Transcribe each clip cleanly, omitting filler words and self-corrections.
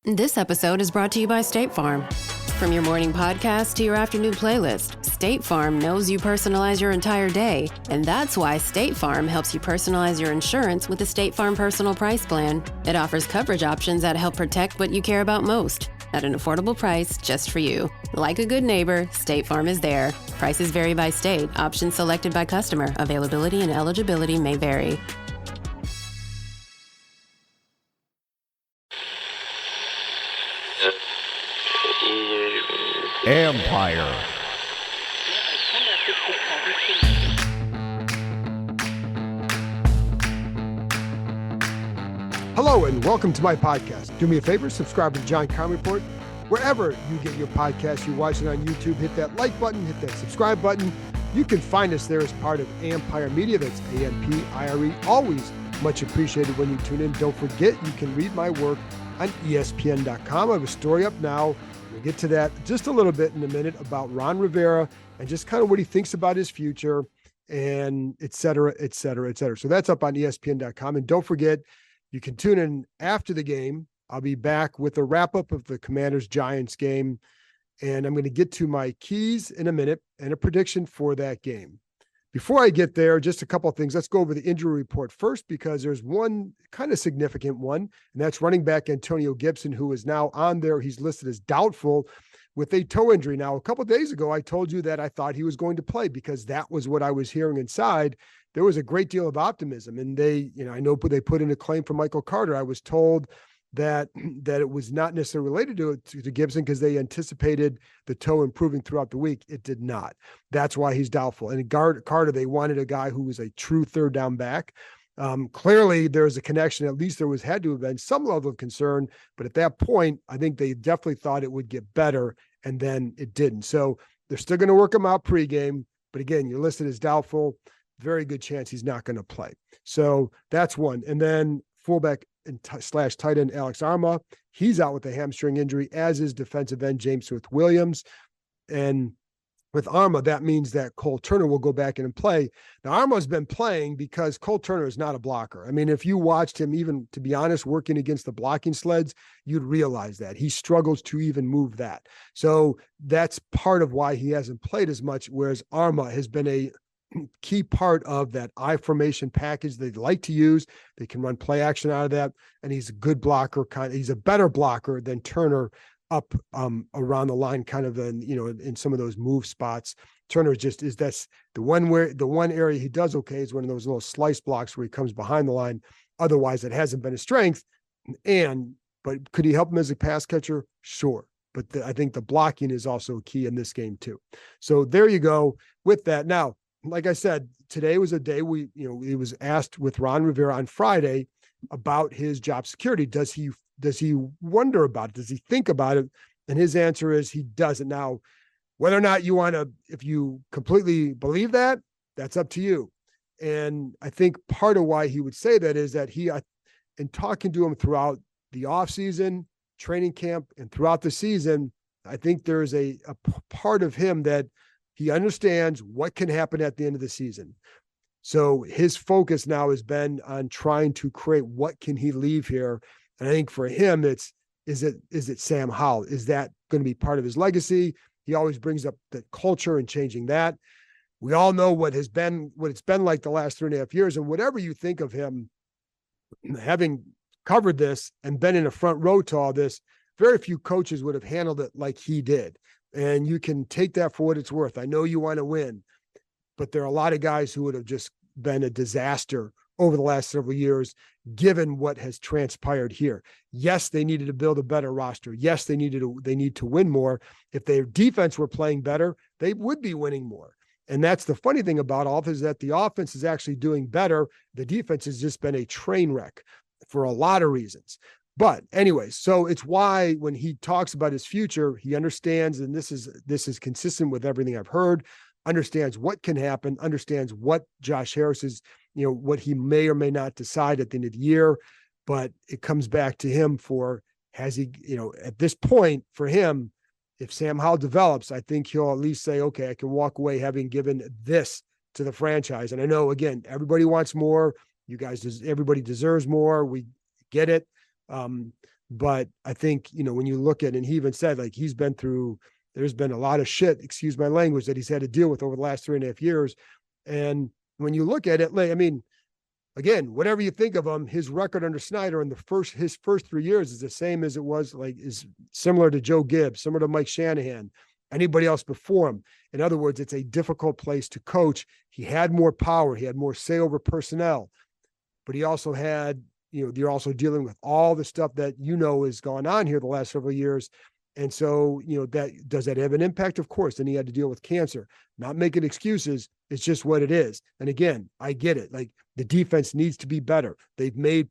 This episode is brought to you by State Farm. From your morning podcast to your afternoon playlist, State Farm knows you personalize your entire day, and that's why State Farm helps you personalize your insurance with the State Farm Personal Price Plan. It offers coverage options that help protect what you care about most at an affordable price just for you. Like a good neighbor, State Farm is there. Prices vary by state. Options selected by customer. Availability and eligibility may vary. Empire. Hello and welcome to my podcast. Do me a favor, subscribe to the John Con Report. Wherever you get your podcast, you watch it on YouTube, hit that like button, hit that subscribe button. You can find us there as part of Empire Media. That's A-M-P-I-R-E. Always much appreciated when you tune in. Don't forget, you can read my work on ESPN.com. I have a story up now. We'll get to that just a little bit in a minute about Ron Rivera and just kind of what he thinks about his future and et cetera, et cetera, et cetera. So that's up on ESPN.com. And don't forget, you can tune in after the game. I'll be back with a wrap-up of the Commanders-Giants game, and I'm going to get to my keys in a minute and a prediction for that game. Before I get there, just a couple of things. Let's go over the injury report first, because there's one kind of significant one, and that's running back Antonio Gibson, who is now on there. He's listed as doubtful with a toe injury. Now, a couple of days ago, I told you that I thought he was going to play because that was what I was hearing inside. There was a great deal of optimism, and they, I know they put in a claim for Michael Carter. I was told that it was not necessarily related to Gibson because they anticipated the toe improving throughout the week. It did not. That's why he's doubtful. And Carter, they wanted a guy who was a true third down back. Clearly, there's a connection. At least there had to have been some level of concern. But at that point, I think they definitely thought it would get better, and then it didn't. So they're still going to work him out pregame. But again, you're listed as doubtful. Very good chance he's not going to play. So that's one. And then fullback and / tight end Alex Arma, he's out with a hamstring injury, as is defensive end James Smith-Williams. And with Arma, that means that Cole Turner will go back in and play. Now, Arma's been playing because Cole Turner is not a blocker. I mean, if you watched him, even to be honest, working against the blocking sleds, you'd realize that he struggles to even move that. So that's part of why he hasn't played as much, whereas Arma has been a key part of that I formation package they like to use. They can run play action out of that, and he's a good blocker. He's a better blocker than Turner up around the line, kind of in some of those move spots. Turner that's the one area he does okay is one of those little slice blocks where he comes behind the line. Otherwise, it hasn't been a strength. But could he help him as a pass catcher? Sure. But I think the blocking is also key in this game too. So there you go with that. Now, like I said, today was a day he was asked with Ron Rivera on Friday about his job security. Does he wonder about it? Does he think about it? And his answer is he doesn't. Now, whether or not if you completely believe that, that's up to you. And I think part of why he would say that is that in talking to him throughout the offseason, training camp, and throughout the season, I think there's a part of him that he understands what can happen at the end of the season. So his focus now has been on trying to create what can he leave here. And I think for him, is it Sam Howell? Is that going to be part of his legacy? He always brings up the culture and changing that. We all know what it's been like the last 3.5 years. And whatever you think of him, having covered this and been in a front row to all this, very few coaches would have handled it like he did. And you can take that for what it's worth. I know you want to win, but there are a lot of guys who would have just been a disaster over the last several years, given what has transpired here. Yes, they needed to build a better roster. Yes, they need to win more. If their defense were playing better, they would be winning more. And that's the funny thing about all this, is that the offense is actually doing better. The defense has just been a train wreck for a lot of reasons. But anyway, so it's why when he talks about his future, he understands, and this is consistent with everything I've heard, understands what can happen, understands what Josh Harris is, what he may or may not decide at the end of the year. But it comes back to him at this point for him, if Sam Howell develops, I think he'll at least say, okay, I can walk away having given this to the franchise. And I know, again, everybody wants more. Everybody deserves more. We get it. But I think, when you look at, and he even said, like, there's been a lot of shit, excuse my language, that he's had to deal with over the last 3.5 years. And when you look at it, I mean, again, whatever you think of him, his record under Snyder in his first 3 years is the same as it was, is similar to Joe Gibbs, similar to Mike Shanahan, anybody else before him. In other words, it's a difficult place to coach. He had more power. He had more say over personnel, but he also had, you're also dealing with all the stuff that, has gone on here the last several years. And so, does that have an impact? Of course. Then he had to deal with cancer, not making excuses. It's just what it is. And again, I get it. Like, the defense needs to be better. They've made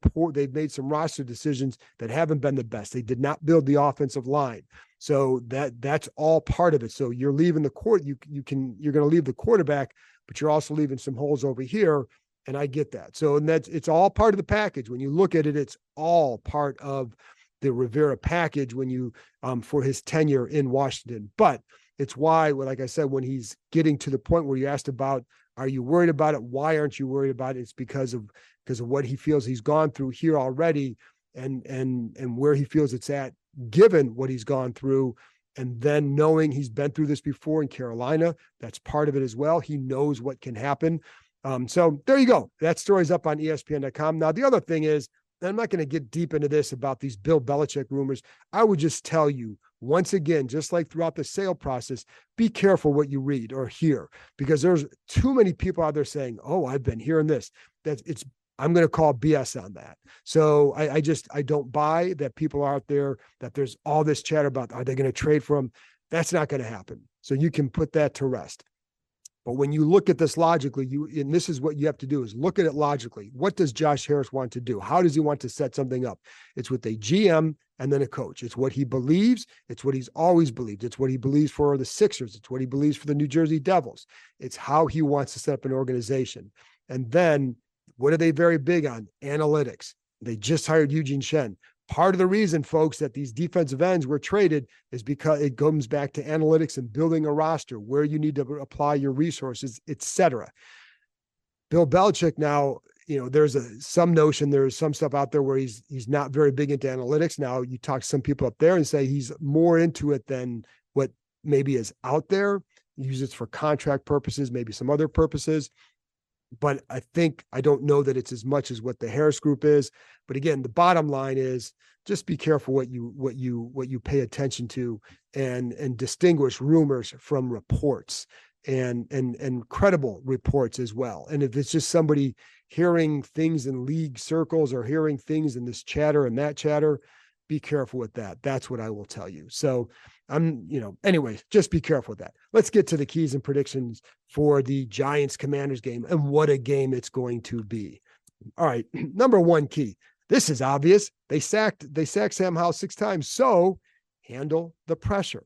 some roster decisions that haven't been the best. They did not build the offensive line. So that's all part of it. So you're leaving the court. You're going to leave the quarterback, but you're also leaving some holes over here. And I get that. So, and it's all part of the package. When you look at it, it's all part of the Rivera package when you, for his tenure in Washington. But it's why, like I said, when he's getting to the point where you asked about, are you worried about it? Why aren't you worried about it? It's because of what he feels he's gone through here already, and where he feels it's at, given what he's gone through. And then knowing he's been through this before in Carolina, that's part of it as well. He knows what can happen. So there you go. That story's up on ESPN.com. Now, the other thing is, and I'm not going to get deep into this about these Bill Belichick rumors. I would just tell you, once again, just like throughout the sale process, be careful what you read or hear, because there's too many people out there saying, oh, I've been hearing this. I'm going to call BS on that. So I don't buy that people are out there, that there's all this chatter about, are they going to trade for him? That's not going to happen. So you can put that to rest. But when you look at this logically, and this is what you have to do, is look at it logically. What does Josh Harris want to do? How does he want to set something up? It's with a GM and then a coach. It's what he believes. It's what he's always believed. It's what he believes for the Sixers. It's what he believes for the New Jersey Devils. It's how he wants to set up an organization. And then what are they very big on? Analytics. They just hired Eugene Shen. Part of the reason, folks, that these defensive ends were traded is because it comes back to analytics and building a roster, where you need to apply your resources, etc. Bill Belichick now, there's some notion, there's some stuff out there where he's not very big into analytics. Now, you talk to some people up there and say he's more into it than what maybe is out there. He uses it for contract purposes, maybe some other purposes. But I don't know that it's as much as what the Harris Group is. But again, the bottom line is, just be careful what you pay attention to, and distinguish rumors from reports, and credible reports as well. And if it's just somebody hearing things in league circles or hearing things in this chatter and that chatter, be careful with that. That's what I will tell you. So anyway, just be careful with that. Let's get to the keys and predictions for the Giants-Commanders game, and what a game it's going to be. All right. Number one key. This is obvious. They sacked Sam Howell 6 times. So handle the pressure.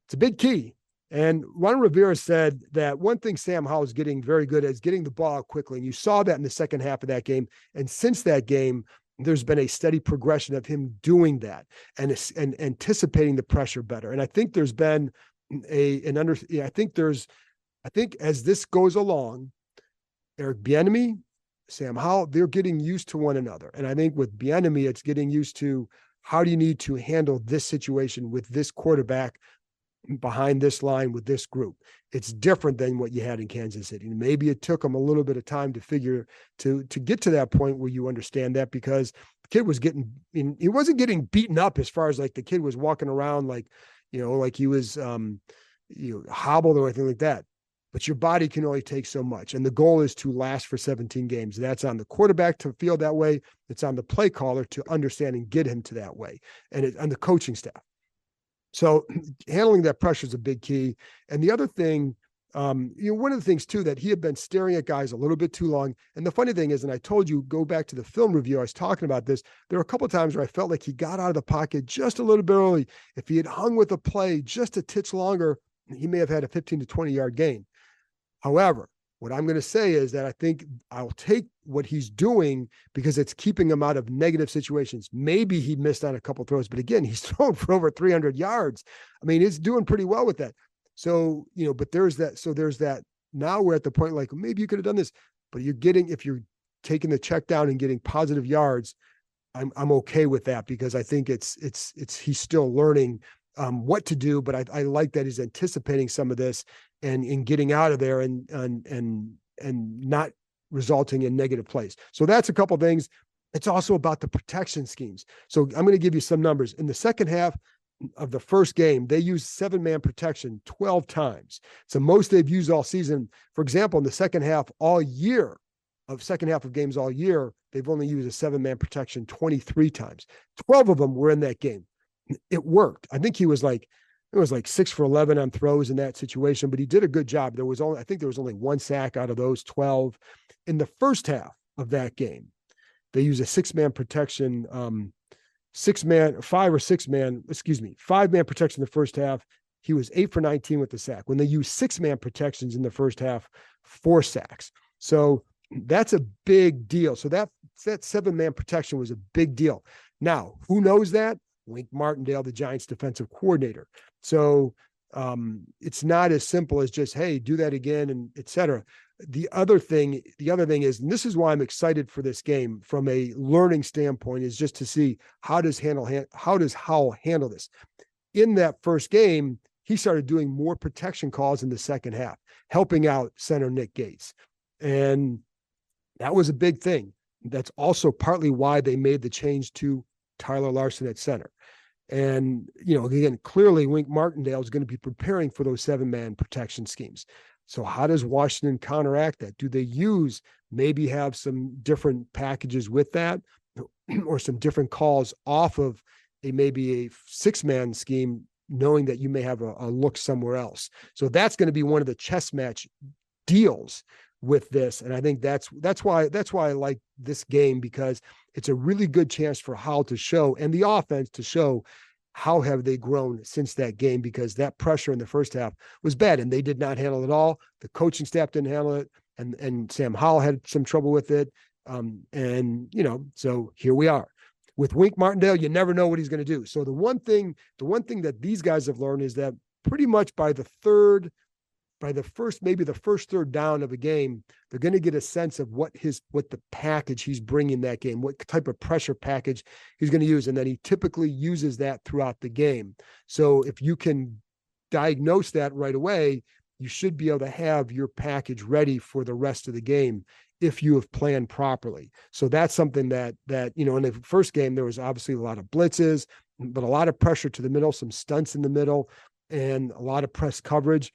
It's a big key. And Ron Rivera said that one thing Sam Howell is getting very good at is getting the ball out quickly. And you saw that in the second half of that game. And since that game, there's been a steady progression of him doing that and anticipating the pressure better. And I think there's been I think as this goes along, Eric Bieniemy, Sam Howell, they're getting used to one another. And I think with Bieniemy, it's getting used to, how do you need to handle this situation with this quarterback behind this line with this group? It's different than what you had in Kansas City. And maybe it took him a little bit of time to get to that point where you understand that, because the kid was he wasn't getting beaten up as far as like the kid was walking around like he was hobbled or anything like that. But your body can only take so much. And the goal is to last for 17 games. That's on the quarterback to feel that way. It's on the play caller to understand and get him to that way, and on the coaching staff. So handling that pressure is a big key. And the other thing, one of the things too, that he had been staring at guys a little bit too long. And the funny thing is, and I told you, go back to the film review, I was talking about this. There were a couple of times where I felt like he got out of the pocket just a little bit early. If he had hung with a play just a titch longer, he may have had a 15 to 20 yard gain. However, what I'm going to say is that I think I'll take what he's doing because it's keeping him out of negative situations. Maybe he missed on a couple throws, but again, he's thrown for over 300 yards. I mean, he's doing pretty well with that. So, but there's that. Now we're at the point like, maybe you could have done this, but if you're taking the check down and getting positive yards, I'm okay with that, because I think it's he's still learning what to do, but I like that he's anticipating some of this and in getting out of there and not resulting in negative plays. So that's a couple things. It's also about the protection schemes. So I'm going to give you some numbers. In the second half of the first game, they used 7-man protection 12 times. It's the most they've used all season. For example, in the second half of games all year, they've only used a 7-man protection 23 times. 12 of them were in that game. It worked. I think it was like 6 for 11 on throws in that situation, but he did a good job. I think there was only 1 sack out of those 12. In the first half of that game, they used a 6-man protection, 5-man protection in the first half. He was 8 for 19 with the sack. When they used 6-man protections in the first half, 4 sacks. So that's a big deal. So that 7-man protection was a big deal. Now, who knows that? Wink Martindale, the Giants defensive coordinator. So it's not as simple as just, hey, do that again, and et cetera. The other thing is, and this is why I'm excited for this game from a learning standpoint, is just to see how does Howell handle this. In that first game, he started doing more protection calls in the second half, helping out center Nick Gates. And that was a big thing. That's also partly why they made the change to Tyler Larsen at center. And, again, clearly Wink Martindale is going to be preparing for those 7-man protection schemes. So how does Washington counteract that? Do they maybe have some different packages with that, or some different calls off of maybe a 6-man scheme, knowing that you may have a look somewhere else? So that's going to be one of the chess match deals with this. And I think that's why I like this game, because it's a really good chance for Howell to show, and the offense to show, how have they grown since that game, because that pressure in the first half was bad and they did not handle it all. The coaching staff didn't handle it, and Sam Howell had some trouble with it. So here we are. With Wink Martindale, you never know what he's going to do. So the one thing that these guys have learned is that pretty much by the first third down of a game, they're going to get a sense of what the package he's bringing that game, what type of pressure package he's going to use. And then he typically uses that throughout the game. So if you can diagnose that right away, you should be able to have your package ready for the rest of the game if you have planned properly. So that's something that in the first game, there was obviously a lot of blitzes, but a lot of pressure to the middle, some stunts in the middle, and a lot of press coverage.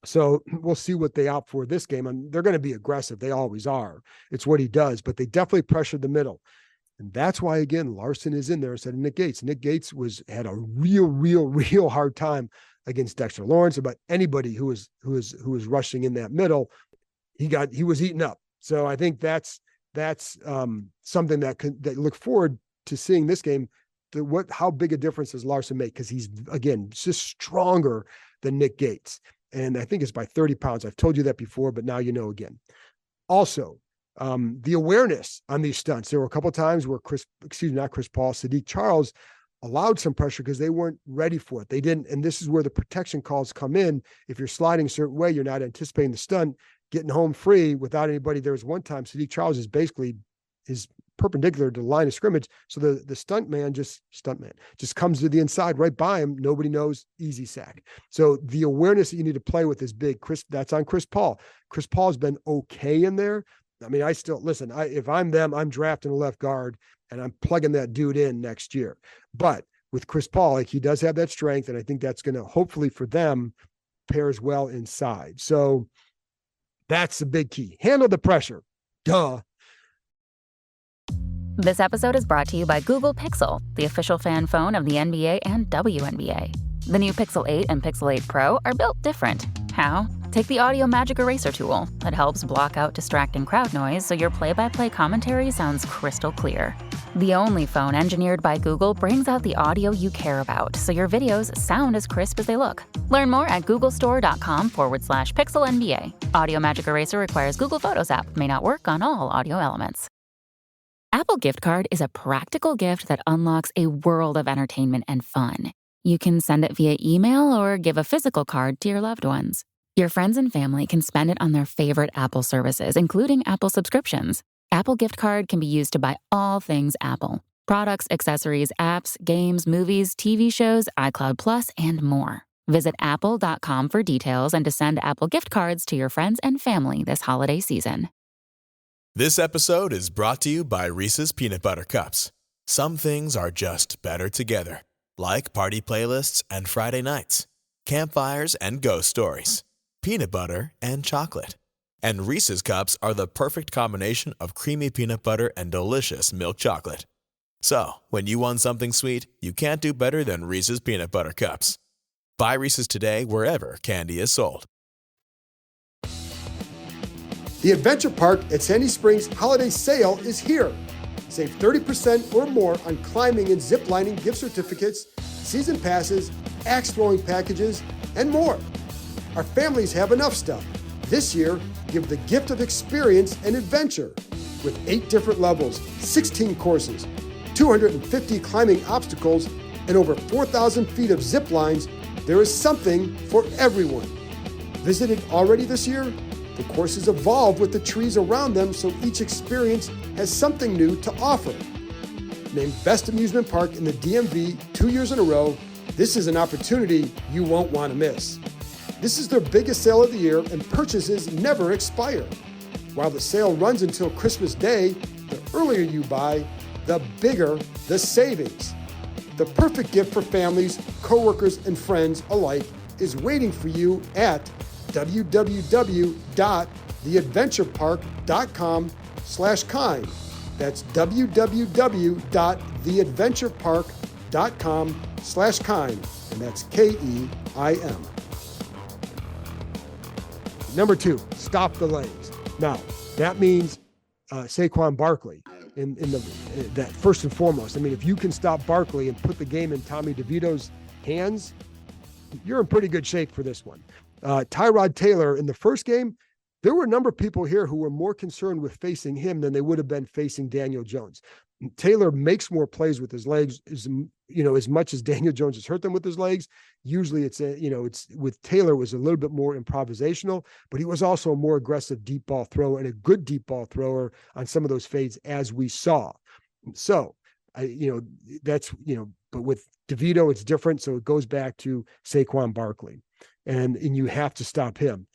So we'll see what they opt for this game. And they're going to be aggressive. They always are. It's what he does, but they definitely pressured the middle. And that's why, again, Larsen is in there instead of Nick Gates. Nick Gates had a real hard time against Dexter Lawrence, about anybody who was rushing in that middle. He was eaten up. So I think that's something that look forward to seeing this game. How big a difference does Larsen make? Because he's, again, just stronger than Nick Gates. And I think it's by 30 pounds. I've told you that before, but now you know again. Also, the awareness on these stunts. There were a couple of times where Sadiq Charles allowed some pressure because they weren't ready for it. They didn't, and this is where the protection calls come in. If you're sliding a certain way, you're not anticipating the stunt, getting home free without anybody. There was one time Sadiq Charles is perpendicular to the line of scrimmage. So the stuntman just comes to the inside right by him. Nobody knows, easy sack. So the awareness that you need to play with is big. That's on Chris Paul. Chris Paul's been okay in there. I mean, if I'm them, I'm drafting a left guard and I'm plugging that dude in next year. But with Chris Paul, he does have that strength. And I think that's going to, hopefully for them, pairs well inside. So that's the big key. Handle the pressure. Duh. This episode is brought to you by Google Pixel, the official fan phone of the NBA and WNBA. The new Pixel 8 and Pixel 8 Pro are built different. How? Take the Audio Magic Eraser tool that helps block out distracting crowd noise so your play-by-play commentary sounds crystal clear. The only phone engineered by Google brings out the audio you care about so your videos sound as crisp as they look. Learn more at googlestore.com/pixelnba. Audio Magic Eraser requires Google Photos app. May not work on all audio elements. Apple Gift Card is a practical gift that unlocks a world of entertainment and fun. You can send it via email or give a physical card to your loved ones. Your friends and family can spend it on their favorite Apple services, including Apple subscriptions. Apple Gift Card can be used to buy all things Apple, Products, accessories, apps, games, movies, TV shows, iCloud Plus, and more. Visit apple.com for details and to send Apple gift cards to your friends and family this holiday season. This episode is brought to you by Reese's Peanut Butter Cups. Some things are just better together, like party playlists and Friday nights, campfires and ghost stories, peanut butter and chocolate. And Reese's Cups are the perfect combination of creamy peanut butter and delicious milk chocolate. So, when you want something sweet, you can't do better than Reese's Peanut Butter Cups. Buy Reese's today wherever candy is sold. The Adventure Park at Sandy Springs holiday sale is here. Save 30% or more on climbing and zip lining gift certificates, season passes, axe throwing packages, and more. Our families have enough stuff. This year, give the gift of experience and adventure. With 8 different levels, 16 courses, 250 climbing obstacles, and over 4,000 feet of zip lines, there is something for everyone. Visited already this year? The courses evolve with the trees around them, so each experience has something new to offer. Named Best Amusement Park in the DMV 2 years in a row, this is an opportunity you won't want to miss. This is their biggest sale of the year, and purchases never expire. While the sale runs until Christmas Day, the earlier you buy, the bigger the savings. The perfect gift for families, coworkers, and friends alike is waiting for you at www.theadventurepark.com/kind. That's www.theadventurepark.com/kind. And that's KEIM. Number 2, stop the legs. Now, that means Saquon Barkley. In that first and foremost. I mean, if you can stop Barkley and put the game in Tommy DeVito's hands, you're in pretty good shape for this one. Tyrod Taylor in the first game, there were a number of people here who were more concerned with facing him than they would have been facing Daniel Jones. Taylor makes more plays with his legs, as much as Daniel Jones has hurt them with his legs. Usually it's with Taylor was a little bit more improvisational, but he was also a more aggressive deep ball thrower and a good deep ball thrower on some of those fades, as we saw. So, but with DeVito, it's different. So it goes back to Saquon Barkley and you have to stop him.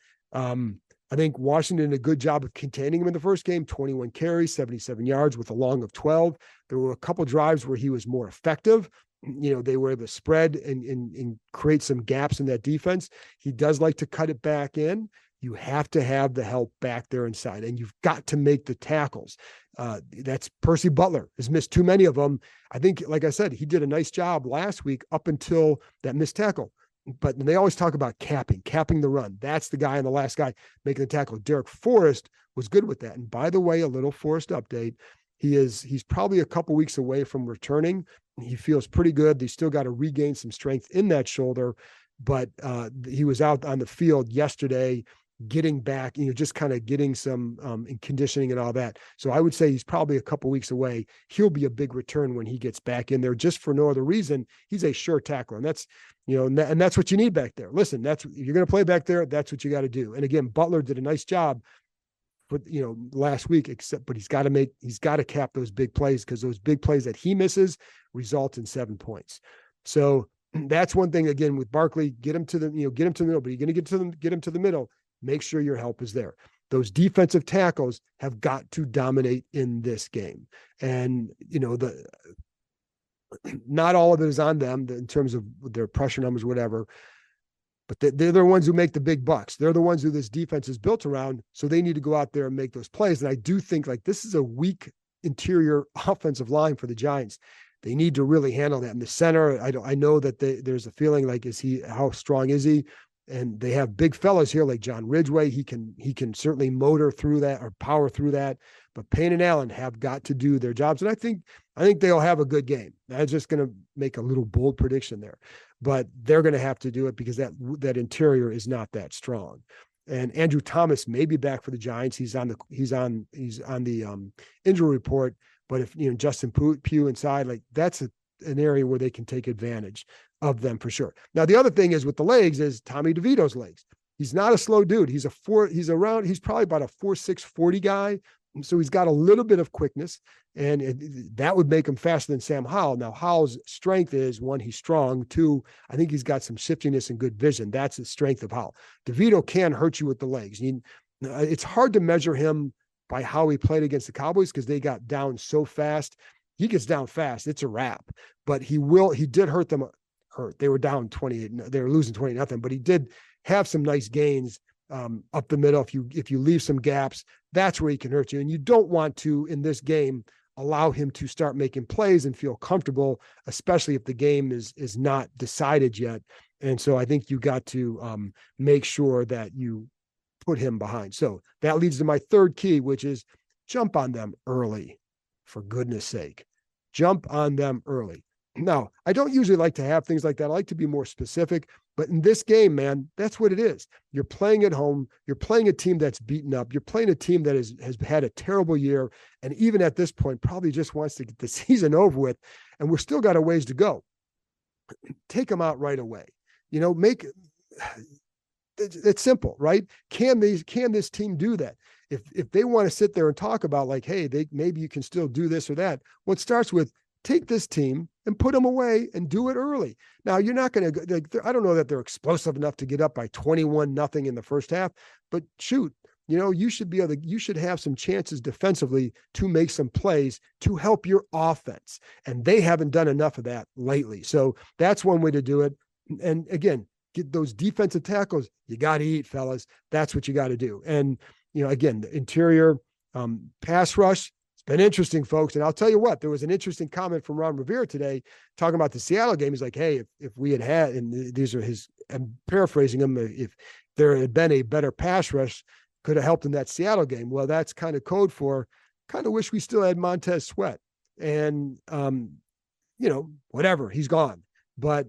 I think Washington did a good job of containing him in the first game, 21 carries, 77 yards with a long of 12. There were a couple drives where he was more effective. They were able to spread and create some gaps in that defense. He does like to cut it back in. You have to have the help back there inside, and you've got to make the tackles. That's Percy Butler has missed too many of them. I think, like I said, he did a nice job last week up until that missed tackle. But they always talk about capping the run. That's the guy and the last guy making the tackle. Derek Forrest was good with that. And by the way, a little Forrest update. He's probably a couple weeks away from returning. He feels pretty good. He's still got to regain some strength in that shoulder, but he was out on the field yesterday getting back, just kind of getting some in conditioning and all that. So I would say he's probably a couple weeks away. He'll be a big return when he gets back in there, just for no other reason. He's a sure tackler, and that's, and that's what you need back there. Listen, you're going to play back there. That's what you got to do. And again, Butler did a nice job last week, but he's got to cap those big plays, because those big plays that he misses result in 7 points. So that's one thing, again, with Barkley, get him to the middle, but you're going to get him to the middle. Make sure your help is there. Those defensive tackles have got to dominate in this game. And, not all of it is on them in terms of their pressure numbers, whatever, but they're the ones who make the big bucks. They're the ones who this defense is built around. So they need to go out there and make those plays. And I do think this is a weak interior offensive line for the Giants. They need to really handle that in the center. I know that there's a feeling like, how strong is he? And they have big fellas here like John Ridgeway. He can certainly motor through that or power through that. But Payne and Allen have got to do their jobs. And I think they'll have a good game. I'm just going to make a little bold prediction there. But they're going to have to do it because that interior is not that strong. And Andrew Thomas may be back for the Giants. He's on the injury report. But if Justin Pugh inside, that's an area where they can take advantage of them for sure. Now the other thing is with the legs is Tommy DeVito's legs. He's not a slow dude. He's probably about a 4.6 40 guy. So he's got a little bit of quickness, and that would make him faster than Sam Howell. Now, Howell's strength is, one, he's strong. Two, I think he's got some shiftiness and good vision. That's the strength of Howell. DeVito can hurt you with the legs. It's hard to measure him by how he played against the Cowboys because they got down so fast. He gets down fast, it's a wrap. But he did hurt them. They were down 28. They were losing 20-0, but he did have some nice gains up the middle. If you leave some gaps, that's where he can hurt you. And you don't want to, in this game, allow him to start making plays and feel comfortable, especially if the game is not decided yet. And so I think you got to make sure that you put him behind. So that leads to my third key, which is jump on them early, for goodness sake. Jump on them early. Now, I don't usually like to have things like that. I like to be more specific, but in this game, man, that's what it is. You're playing at home. You're playing a team that's beaten up. You're playing a team that has had a terrible year, and even at this point, probably just wants to get the season over with, and we're still got a ways to go. Take them out right away. It's simple, right? Can this team do that? If they want to sit there and talk about like, hey, maybe you can still do this or that. Well, it starts with take this team and put them away and do it early. Now, you're not going to, I don't know that they're explosive enough to get up by 21-0 in the first half, but shoot, you should have some chances defensively to make some plays to help your offense. And they haven't done enough of that lately. So that's one way to do it. And again, get those defensive tackles. You got to eat, fellas. That's what you got to do. And, again, the interior pass rush, been interesting, folks. And I'll tell you what, there was an interesting comment from Ron Rivera today talking about the Seattle game. He's like, hey, if we had, and these are his, I'm paraphrasing him, if there had been a better pass rush, could have helped in that Seattle game. Well, that's kind of code for kind of wish we still had Montez Sweat. And, whatever, he's gone. But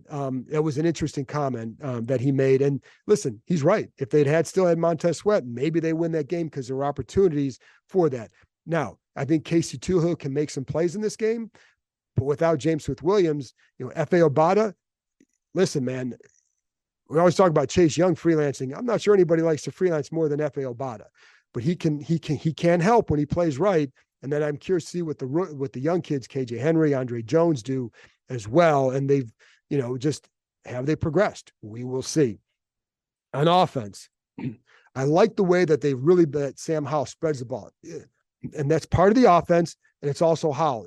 it was an interesting comment that he made. And listen, he's right. If they'd still had Montez Sweat, maybe they win that game because there were opportunities for that. Now, I think Casey Toohill can make some plays in this game, but without James Smith-Williams, F.A. Obata, listen, man, we always talk about Chase Young freelancing. I'm not sure anybody likes to freelance more than F.A. Obata, but he can help when he plays right. And then I'm curious to see what the young kids, KJ Henry, Andre Jones, do as well. And they've, just have they progressed? We will see. On offense, I like the way that that Sam Howell spreads the ball. And that's part of the offense. And it's also how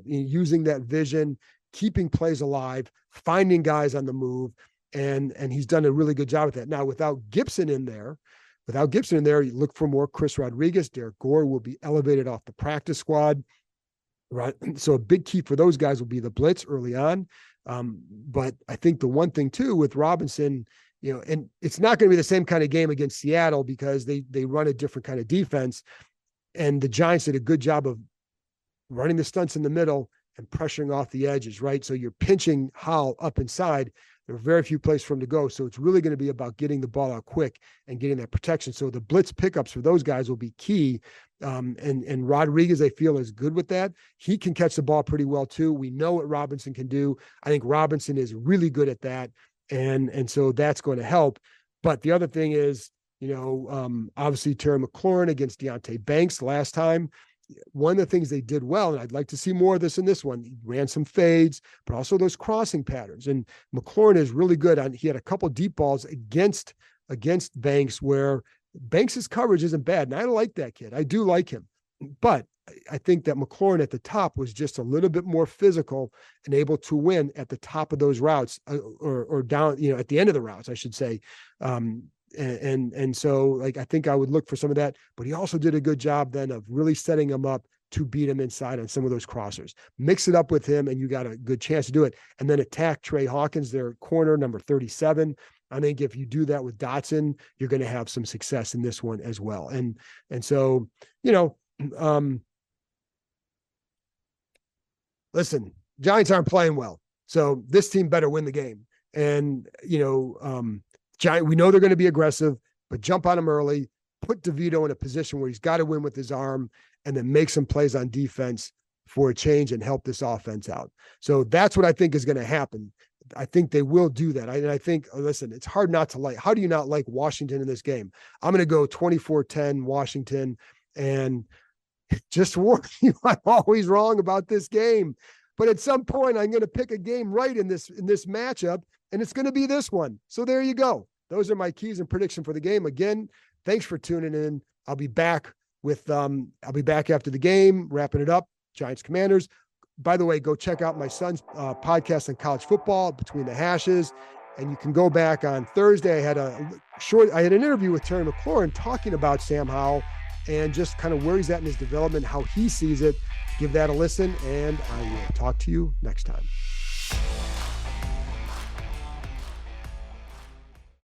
using that vision, keeping plays alive, finding guys on the move. And he's done a really good job with that. Now, without Gibson in there, you look for more Chris Rodriguez. Derek Gore will be elevated off the practice squad. Right. So a big key for those guys will be the blitz early on. But I think the one thing too with Robinson, and it's not going to be the same kind of game against Seattle because they run a different kind of defense. And the Giants did a good job of running the stunts in the middle and pressuring off the edges, right? So you're pinching Howell up inside. There are very few places for him to go. So it's really going to be about getting the ball out quick and getting that protection. So the blitz pickups for those guys will be key. And Rodriguez, I feel, is good with that. He can catch the ball pretty well too. We know what Robinson can do. I think Robinson is really good at that. And so that's going to help. But the other thing is, obviously Terry McLaurin against Deonte Banks last time. One of the things they did well, and I'd like to see more of this in this one, he ran some fades, but also those crossing patterns. And McLaurin is really good he had a couple deep balls against Banks where Banks's coverage isn't bad. And I like that kid. I do like him. But I think that McLaurin at the top was just a little bit more physical and able to win at the top of those routes or down, at the end of the routes, I should say. And so I think I would look for some of that, but he also did a good job then of really setting him up to beat him inside on some of those crossers. Mix it up with him and you got a good chance to do it. And then attack Trey Hawkins, their corner, number 37. I think if you do that with Dotson, you're going to have some success in this one as well. And so, listen, Giants aren't playing well. So this team better win the game. And, we know they're going to be aggressive, but jump on them early, put DeVito in a position where he's got to win with his arm, and then make some plays on defense for a change and help this offense out. So that's what I think is going to happen. I think they will do that. I think, listen, it's hard not to like. How do you not like Washington in this game? I'm going to go 24-10 Washington. And just warn you, I'm always wrong about this game. But at some point, I'm going to pick a game right in this matchup, and it's going to be this one. So there you go. Those are my keys and prediction for the game. Again, thanks for tuning in. I'll be back after the game, wrapping it up. Giants Commanders. By the way, go check out my son's podcast on college football, Between the Hashes. And you can go back on Thursday. I had an interview with Terry McLaurin talking about Sam Howell and just kind of where he's at in his development, how he sees it. Give that a listen, and I will talk to you next time.